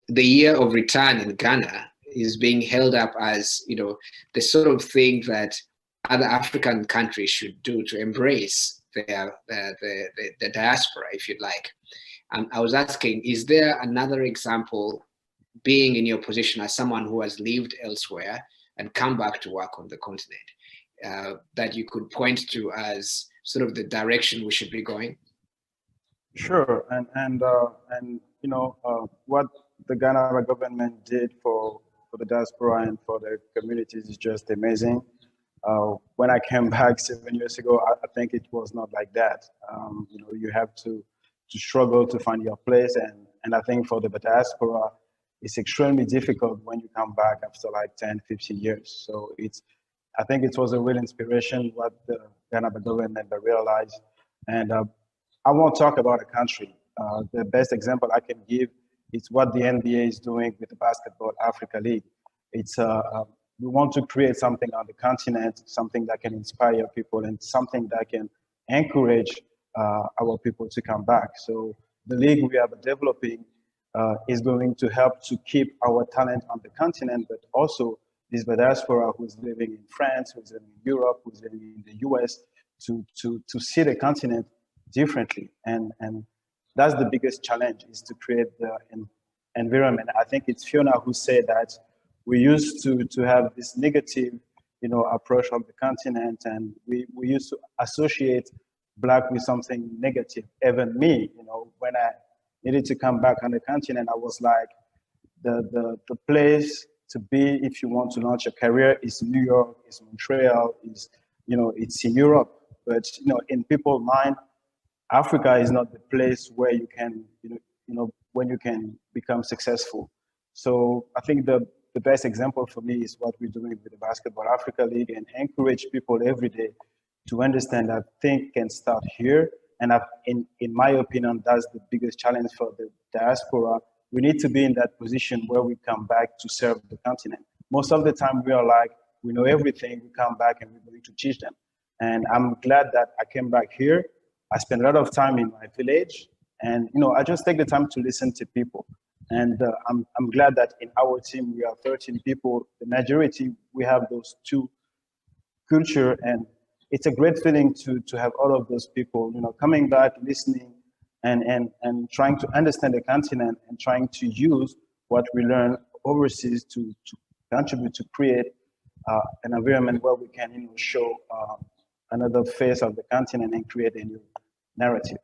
the year of return in Ghana is being held up as, the sort of thing that other African countries should do to embrace the diaspora, if you'd like. I was asking, is there another example, being in your position as someone who has lived elsewhere and come back to work on the continent, that you could point to as sort of the direction we should be going? Sure, and what the Ghana government did for the diaspora and for the communities is just amazing. When I came back 7 years ago, I think it was not like that. You have to struggle to find your place, and I think for the diaspora, it's extremely difficult when you come back after like 10, 15 years. So I think it was a real inspiration what the Ghana government realized. And I won't talk about a country. The best example I can give is what the NBA is doing with the Basketball Africa League. It's we want to create something on the continent, something that can inspire people and something that can encourage our people to come back. So the league we are developing is going to help to keep our talent on the continent, but also this diaspora who's living in France, who's living in Europe, who's living in the US, to see the continent differently. And that's the biggest challenge, is to create the environment. I think it's Fiona who said that we used to have this negative, approach of the continent, and we used to associate Black with something negative. Even me, when I needed to come back on the continent, I was like, the place to be if you want to launch a career is New York, is Montreal, is it's in Europe. But in people's mind, Africa is not the place where you can when you can become successful. So I think the best example for me is what we're doing with the Basketball Africa League, and encourage people every day to understand that things can start here. And in my opinion, that's the biggest challenge for the diaspora. We need to be in that position where we come back to serve the continent. Most of the time we are like, we know everything, we come back and we're going to teach them. And I'm glad that I came back here. I spend a lot of time in my village, and I just take the time to listen to people. And I'm glad that in our team, we are 13 people. The majority, we have those two culture, and it's a great feeling to have all of those people, coming back, listening, and trying to understand the continent, and trying to use what we learn overseas to contribute to create an environment where we can, show another face of the continent and create a new narrative.